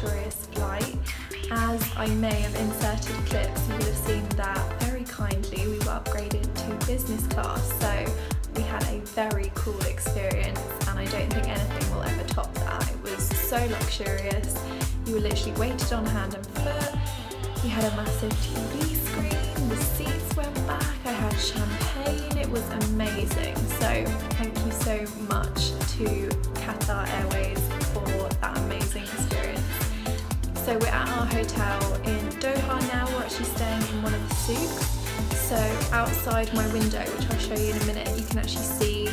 luxurious flight. As I may have inserted clips, you will have seen that very kindly we were upgraded to business class, so we had a very cool experience, and I don't think anything will ever top that. It was so luxurious. You were literally weighted on hand and foot. We had a massive TV screen, the seats went back, I had champagne, it was amazing. So thank you so much to Qatar Airways for that amazing experience. So we're at our hotel in Doha now. We're actually staying in one of the souks. So outside my window, which I'll show you in a minute, you can actually see, I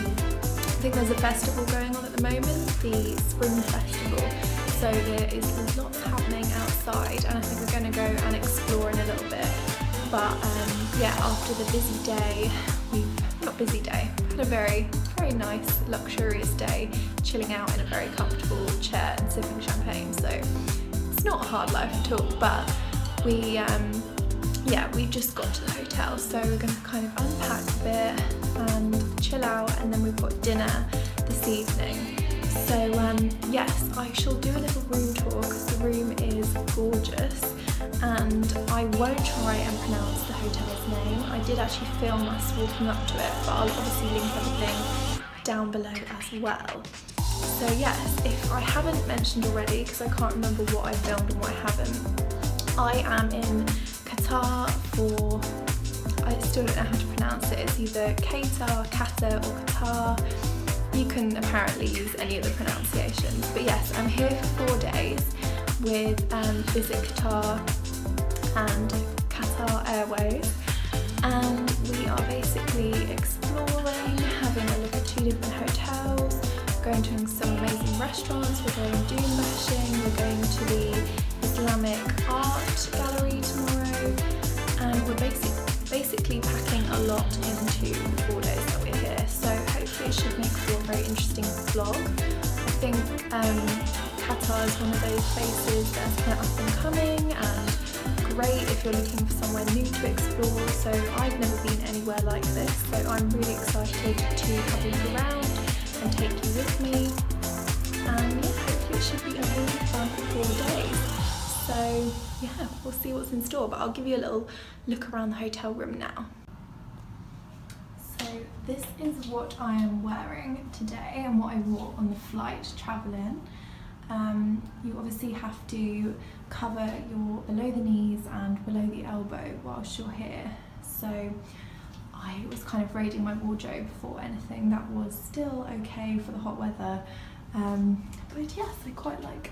think there's a festival going on at the moment, the Spring Festival. So there is lots happening outside, and I think we're going to go and explore in a little bit. But yeah, after the busy day, had a very nice, luxurious day, chilling out in a very comfortable chair and sipping champagne. So it's not a hard life at all, but we just got to the hotel, so we're going to kind of unpack a bit and chill out, and then we've got dinner this evening. So yes, I shall do a little room tour because the room is gorgeous, and I won't try and pronounce the hotel's name. I did actually film us walking up to it, but I'll obviously link everything down below as well. So yes, if I haven't mentioned already, because I can't remember what I filmed and what I haven't, I am in Qatar for, I still don't know how to pronounce it, it's either Qatar, or Qatar. You can apparently use any of the pronunciations, but yes, I'm here for 4 days with Visit Qatar and Qatar Airways, and we are basically exploring, having a look at 2 different hotels, going to some amazing restaurants, we're going dune bashing, we're going to the Islamic Art gallery tomorrow, and we're basically packing a lot into the 4 days that we're here, so hopefully it should make for a very interesting vlog. I think Qatar is one of those places that's kind of up and coming and great if you're looking for somewhere new to explore, so I've never been anywhere like this, so I'm really excited to have a look around and take you with me, and yeah, hopefully it should be a really fun 4 days. So yeah, we'll see what's in store, but I'll give you a little look around the hotel room now. So this is what I am wearing today and what I wore on the flight travelling. You obviously have to cover your below the knees and below the elbow whilst you're here. So I was kind of raiding my wardrobe for anything that was still okay for the hot weather. But yes, I quite like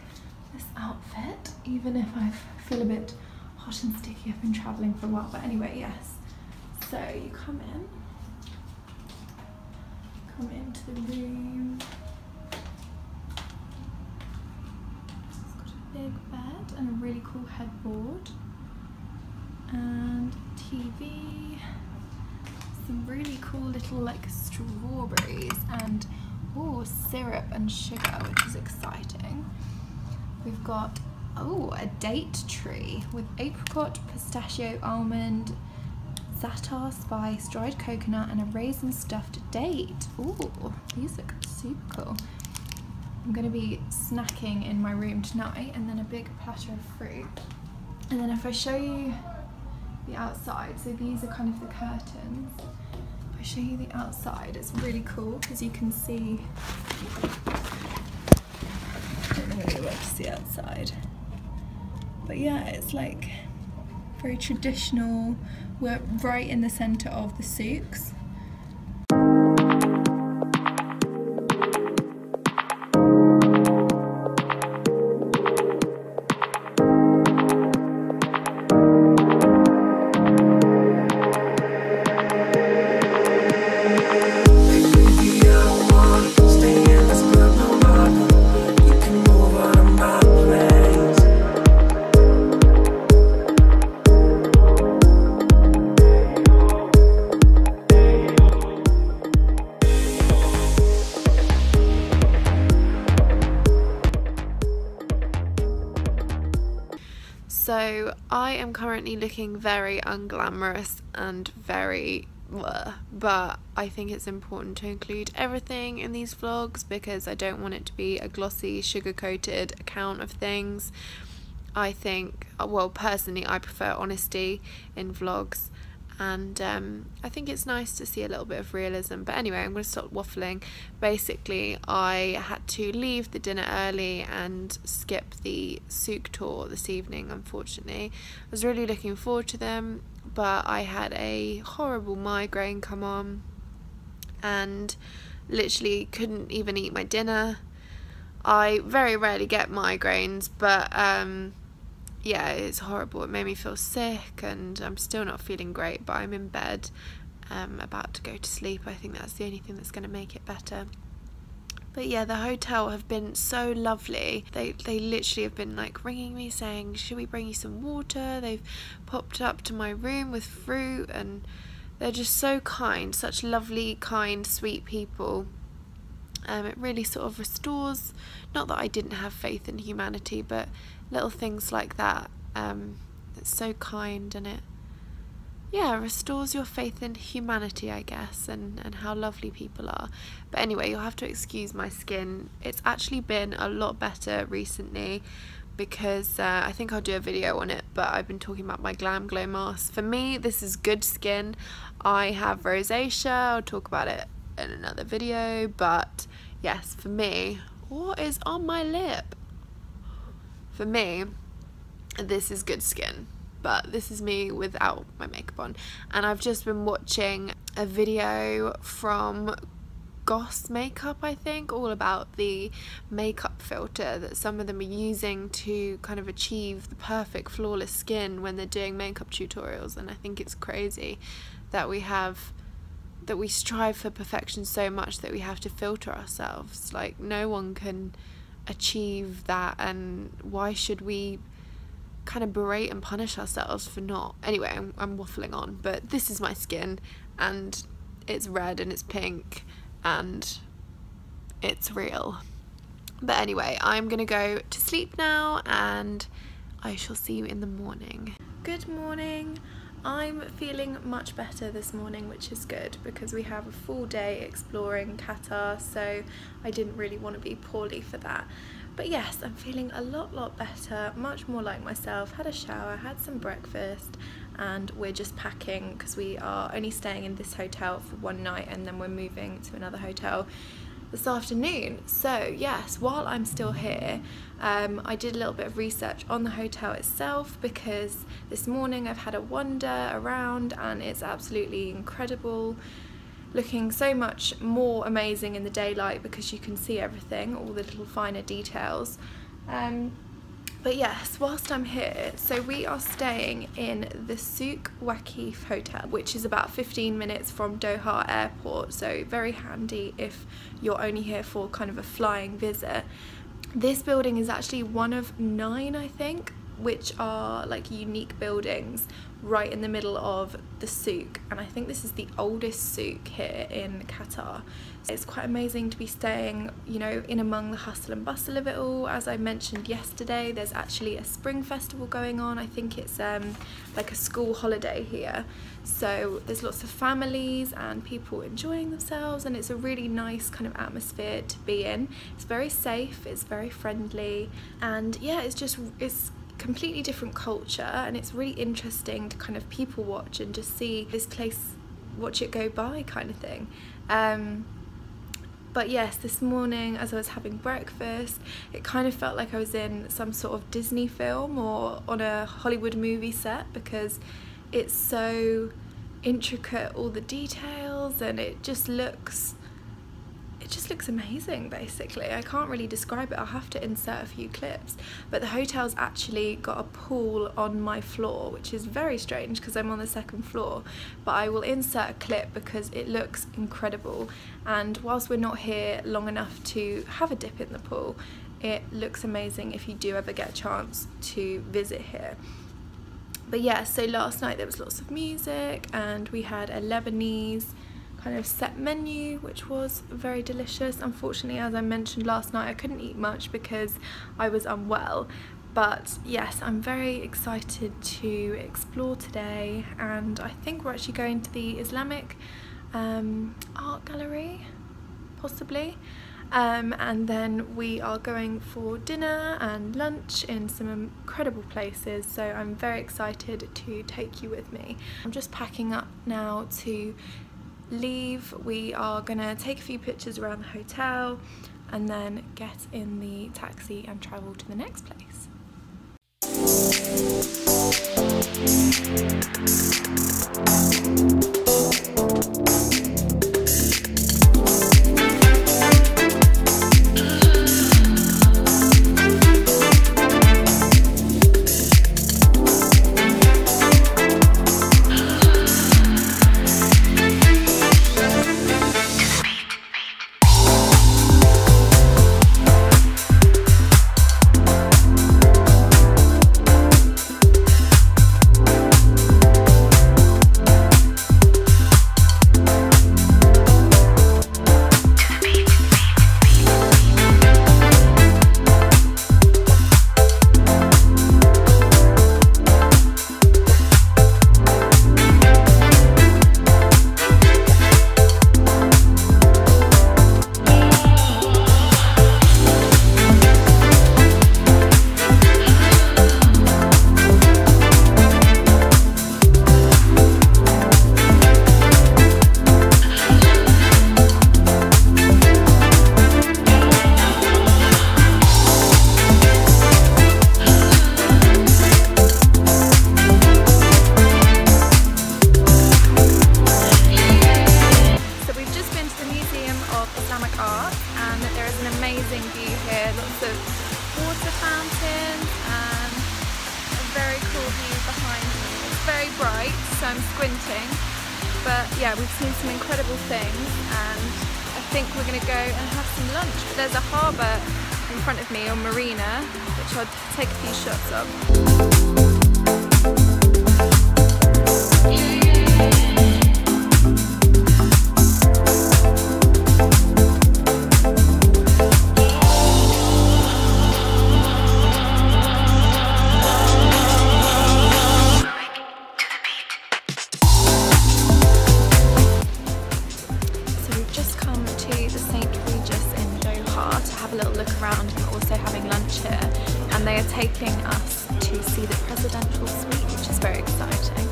this outfit, even if I feel a bit hot and sticky. I've been travelling for a while, but anyway, yes. So you come into the room. It's got a big bed and a really cool headboard and TV. Some really cool little like strawberries and syrup and sugar, which is exciting. We've got a date tree with apricot, pistachio, almond, za'atar spice, dried coconut, and a raisin stuffed date. Ooh, these look super cool. I'm going to be snacking in my room tonight, and then a big platter of fruit. And then if I show you the outside, so these are kind of the curtains. If I show you the outside, it's really cool because you can see, I don't know whether you're able to see outside, but yeah, it's like very traditional. We're right in the centre of the souks. So I am currently looking very unglamorous and very but I think it's important to include everything in these vlogs because I don't want it to be a glossy, sugar-coated account of things. I think, well, personally I prefer honesty in vlogs, and I think it's nice to see a little bit of realism. But anyway, I'm going to stop waffling. Basically, I had to leave the dinner early and skip the souk tour this evening, unfortunately. I was really looking forward to them, but I had a horrible migraine come on and literally couldn't even eat my dinner. I very rarely get migraines, but yeah, it's horrible. It made me feel sick and I'm still not feeling great, but I'm in bed about to go to sleep. I think that's the only thing that's going to make it better. But yeah, the hotel have been so lovely. They literally have been like ringing me saying, should we bring you some water? They've popped up to my room with fruit, and they're just so kind, such lovely, kind, sweet people. It really sort of restores, not that I didn't have faith in humanity, but little things like that. It's so kind, and it restores your faith in humanity, I guess, and how lovely people are. But anyway, you'll have to excuse my skin. It's actually been a lot better recently because I think I'll do a video on it, but I've been talking about my Glam Glow mask. For me, this is good skin. I have rosacea. I'll talk about it in another video, but yes, for me, what is on my lip? For me, this is good skin, but this is me without my makeup on. And I've just been watching a video from Goss Makeup, I think, all about the makeup filter that some of them are using to kind of achieve the perfect flawless skin when they're doing makeup tutorials. And I think it's crazy that we strive for perfection so much that we have to filter ourselves. Like, no one can achieve that, and why should we kind of berate and punish ourselves for not? Anyway, I'm waffling on, but this is my skin, and it's red and it's pink and it's real. But anyway, I'm gonna go to sleep now and I shall see you in the morning. Good morning. I'm feeling much better this morning, which is good because we have a full day exploring Qatar, so I didn't really want to be poorly for that. But yes, I'm feeling a lot better, much more like myself. Had a shower, had some breakfast, and we're just packing because we are only staying in this hotel for one night and then we're moving to another hotel this afternoon. So yes, while I'm still here, I did a little bit of research on the hotel itself because this morning I've had a wander around and it's absolutely incredible, looking so much more amazing in the daylight because you can see everything, all the little finer details. But yes, whilst I'm here, so we are staying in the Souk Waqif Hotel, which is about 15 minutes from Doha Airport, so very handy if you're only here for kind of a flying visit. This building is actually one of 9, I think, which are like unique buildings right in the middle of the souk, and I think this is the oldest souk here in Qatar. It's quite amazing to be staying, you know, in among the hustle and bustle of it all. As I mentioned yesterday, there's actually a spring festival going on. I think it's like a school holiday here, so there's lots of families and people enjoying themselves, and it's a really nice kind of atmosphere to be in. It's very safe, it's very friendly, and yeah, it's completely different culture, and it's really interesting to kind of people watch and just see this place, watch it go by kind of thing. But yes, this morning as I was having breakfast, it kind of felt like I was in some sort of Disney film or on a Hollywood movie set because it's so intricate, all the details, and it just looks amazing basically. I can't really describe it, I'll have to insert a few clips. But the hotel's actually got a pool on my floor, which is very strange because I'm on the 2nd floor, but I will insert a clip because it looks incredible, and whilst we're not here long enough to have a dip in the pool, it looks amazing if you do ever get a chance to visit here. But yeah, so last night there was lots of music and we had a Lebanese kind of set menu, which was very delicious. Unfortunately, as I mentioned last night, I couldn't eat much because I was unwell, But yes, I'm very excited to explore today, and I think we're actually going to the Islamic Art Gallery, possibly. And then we are going for dinner and lunch in some incredible places, so I'm very excited to take you with me. I'm just packing up now to leave. We are gonna take a few pictures around the hotel and then get in the taxi and travel to the next place. Islamic Art, and there is an amazing view here, lots of water fountains and a very cool view behind me. It's very bright, so I'm squinting, but yeah, we've seen some incredible things, and I think we're going to go and have some lunch. But there's a harbour in front of me, or marina, which I'll take a few shots of. A little look around, and we're also having lunch here, and they are taking us to see the presidential suite, which is very exciting.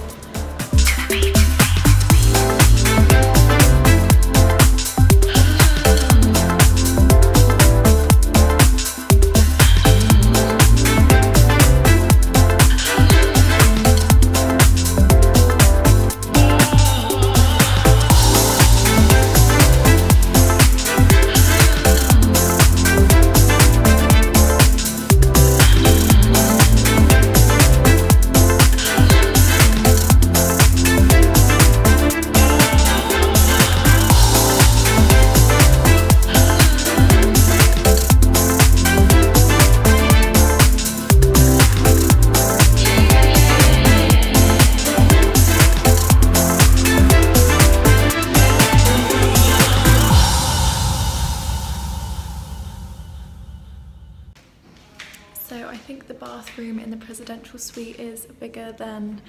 So I think the bathroom in the presidential suite is bigger than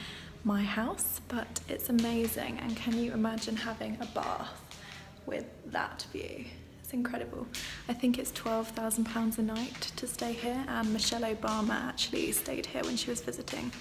my house, but it's amazing. And can you imagine having a bath with that view? It's incredible. I think it's £12,000 a night to stay here, and Michelle Obama actually stayed here when she was visiting.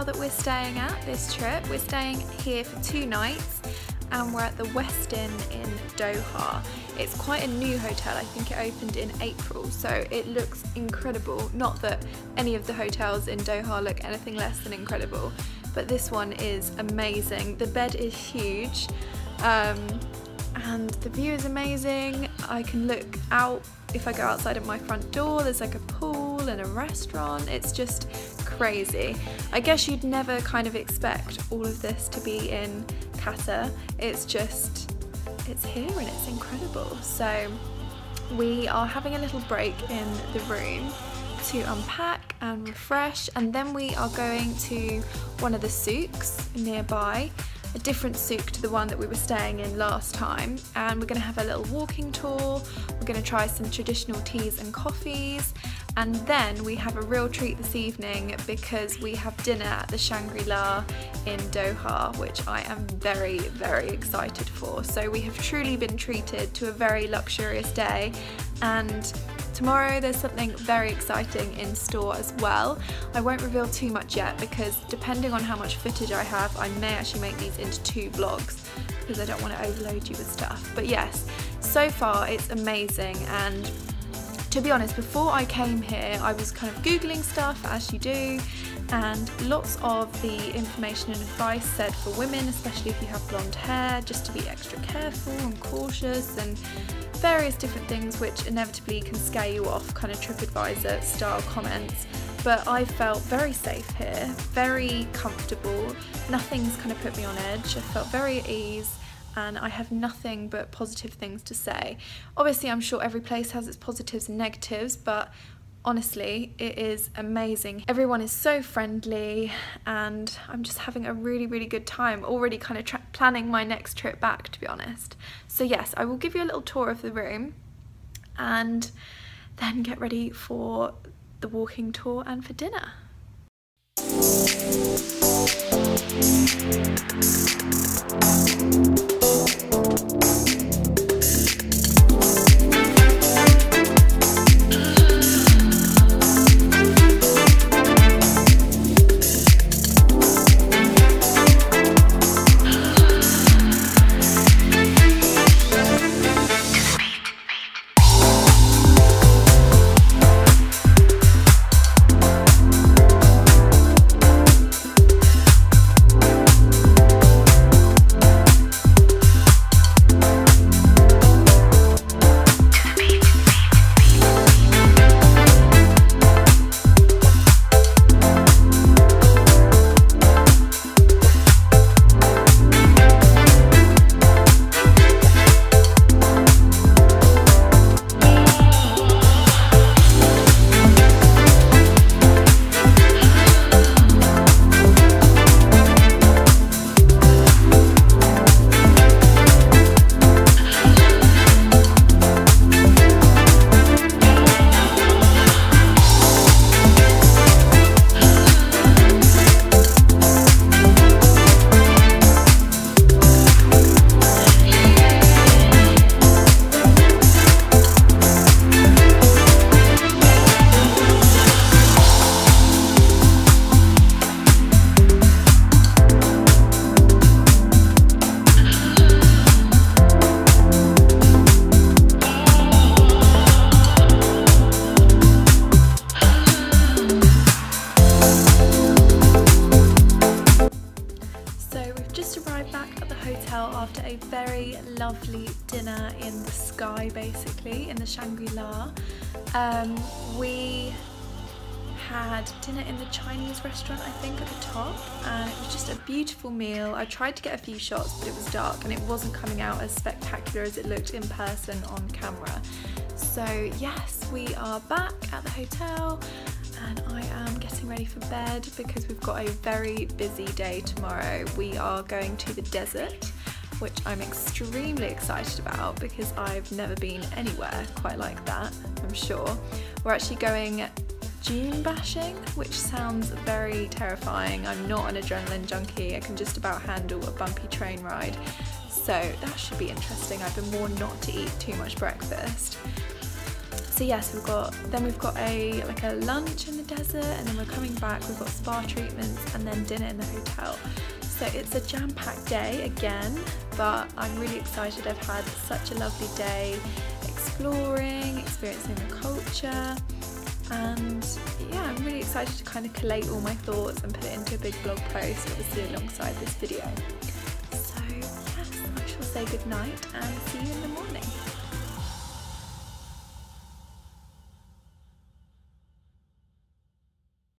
that we're staying at this trip. We're staying here for 2 nights and we're at the Westin in Doha. It's quite a new hotel, I think it opened in April, so it looks incredible. Not that any of the hotels in Doha look anything less than incredible, but this one is amazing. The bed is huge, and the view is amazing. I can look out, if I go outside of my front door, there's like a pool and a restaurant. It's just crazy. I guess you'd never kind of expect all of this to be in Qatar. It's here and it's incredible. So we are having a little break in the room to unpack and refresh, and then we are going to one of the souks nearby, a different souk to the one that we were staying in last time, and we're going to have a little walking tour. We're going to try some traditional teas and coffees, and then we have a real treat this evening because we have dinner at the Shangri-La in Doha, which I am very, very excited for. So we have truly been treated to a very luxurious day, and tomorrow there's something very exciting in store as well. I won't reveal too much yet because depending on how much footage I have, I may actually make these into 2 vlogs because I don't want to overload you with stuff. But yes, so far it's amazing, and to be honest, before I came here I was kind of googling stuff, as you do, and lots of the information and advice said for women, especially if you have blonde hair, just to be extra careful and cautious, and various different things which inevitably can scare you off, kind of TripAdvisor style comments. But I felt very safe here, very comfortable, nothing's kind of put me on edge. I felt very at ease, and I have nothing but positive things to say. Obviously I'm sure every place has its positives and negatives, but honestly it is amazing. Everyone is so friendly and I'm just having a really, really good time, already kind of planning my next trip back, to be honest. So yes, I will give you a little tour of the room and then get ready for the walking tour and for dinner. After a very lovely dinner in the sky, basically in the Shangri-La. We had dinner in the Chinese restaurant, I think, at the top, and it was just a beautiful meal. I tried to get a few shots, but it was dark and it wasn't coming out as spectacular as it looked in person on camera. So yes, we are back at the hotel and I am getting ready for bed because we've got a very busy day tomorrow. We are going to the desert, which I'm extremely excited about because I've never been anywhere quite like that, I'm sure. We're actually going dune bashing, which sounds very terrifying. I'm not an adrenaline junkie. I can just about handle a bumpy train ride. So that should be interesting. I've been warned not to eat too much breakfast. So yes, we've got a lunch in the desert, and then we're coming back, we've got spa treatments and then dinner in the hotel. So it's a jam-packed day again, but I'm really excited. I've had such a lovely day exploring, experiencing the culture, and yeah, I'm really excited to kind of collate all my thoughts and put it into a big blog post, obviously alongside this video. So yes, I shall say good night and see you in the morning.